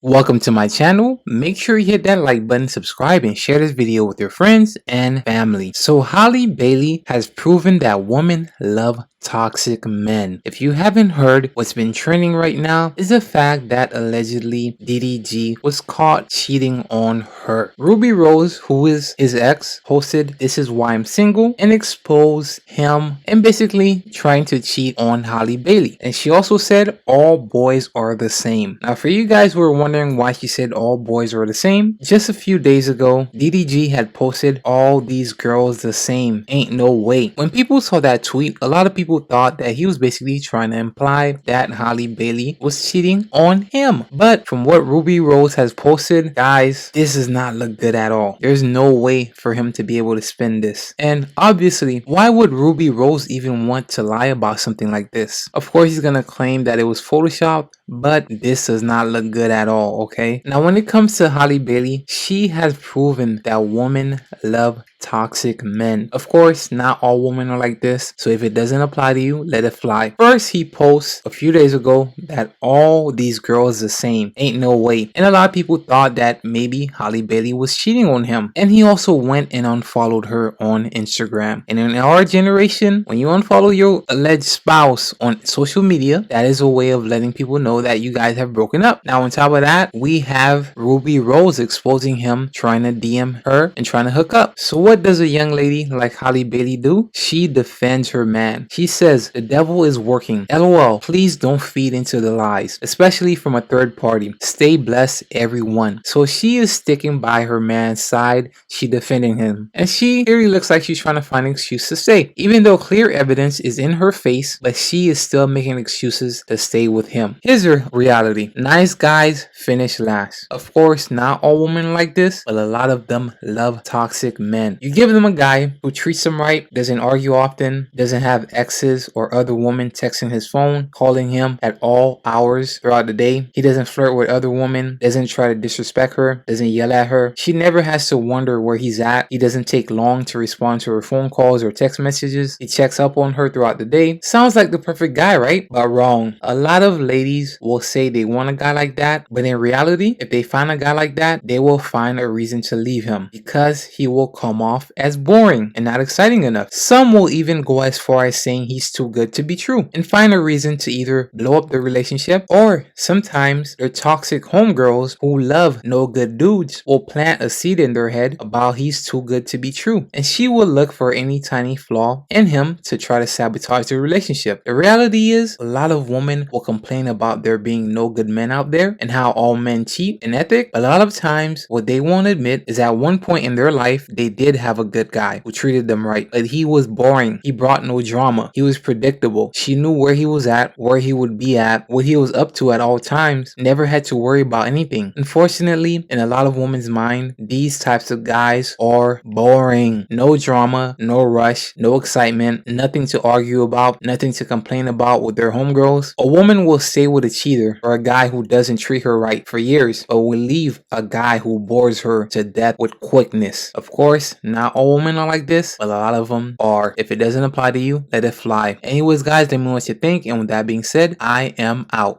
Welcome to my channel. Make sure you hit that like button, subscribe, and share this video with your friends and family. So Halle Bailey has proven that women love toxic men. If you haven't heard, what's been trending right now is the fact that allegedly DDG was caught cheating on her. Rubi Rose, who is his ex, posted "This is why I'm single" and exposed him and basically trying to cheat on Halle Bailey. And she also said all boys are the same. Now for you guys who were wondering why she said all boys are the same, just a few days ago DDG had posted all these girls the same, ain't no way. When people saw that tweet, a lot of people thought that he was basically trying to imply that Halle Bailey was cheating on him. But from what Rubi Rose has posted, guys, this does not look good at all. There's no way for him to be able to spin this. And obviously, why would Rubi Rose even want to lie about something like this? Of course, he's gonna claim that it was Photoshopped, but this does not look good at all, okay? Now, when it comes to Halle Bailey, she has proven that women love toxic men. Of course, not all women are like this, so if it doesn't apply to you, let it fly. First, he posts a few days ago that all these girls the same, ain't no way. And a lot of people thought that maybe Halle Bailey was cheating on him. And he also went and unfollowed her on Instagram. And in our generation, when you unfollow your alleged spouse on social media, that is a way of letting people know that you guys have broken up. Now, on top of that, we have Rubi Rose exposing him, trying to DM her and trying to hook up. So what does a young lady like Halle Bailey do? She defends her man. She says, "The devil is working. LOL, please don't feed into the lies, especially from a third party. Stay blessed, everyone." So she is sticking by her man's side. She defending him. And she clearly looks like she's trying to find an excuse to stay. Even though clear evidence is in her face, but she is still making excuses to stay with him. Here's her reality. Nice guys finish last. Of course, not all women are like this, but a lot of them love toxic men. You give them a guy who treats them right, doesn't argue often, doesn't have exes or other women texting his phone, calling him at all hours throughout the day. He doesn't flirt with other women, doesn't try to disrespect her, doesn't yell at her. She never has to wonder where he's at. He doesn't take long to respond to her phone calls or text messages. He checks up on her throughout the day. Sounds like the perfect guy, right? But wrong. A lot of ladies will say they want a guy like that, but in reality, if they find a guy like that, they will find a reason to leave him because he will come off as boring and not exciting enough. Some will even go as far as saying he's too good to be true and find a reason to either blow up the relationship, or sometimes their toxic homegirls who love no good dudes will plant a seed in their head about he's too good to be true, and she will look for any tiny flaw in him to try to sabotage the relationship. The reality is, a lot of women will complain about there being no good men out there and how all men cheat and ethic. A lot of times what they won't admit is at one point in their life they did have a good guy who treated them right, but he was boring. He brought no drama. He was predictable. She knew where he was at, where he would be at, what he was up to at all times. Never had to worry about anything. Unfortunately, in a lot of women's mind, these types of guys are boring. No drama, no rush, no excitement, nothing to argue about, nothing to complain about with their homegirls. A woman will stay with a cheater or a guy who doesn't treat her right for years, but will leave a guy who bores her to death with quickness. Of course, not all women are like this, but a lot of them are. If it doesn't apply to you, let it fly. Anyways, guys, let me know what you think. And with that being said, I am out.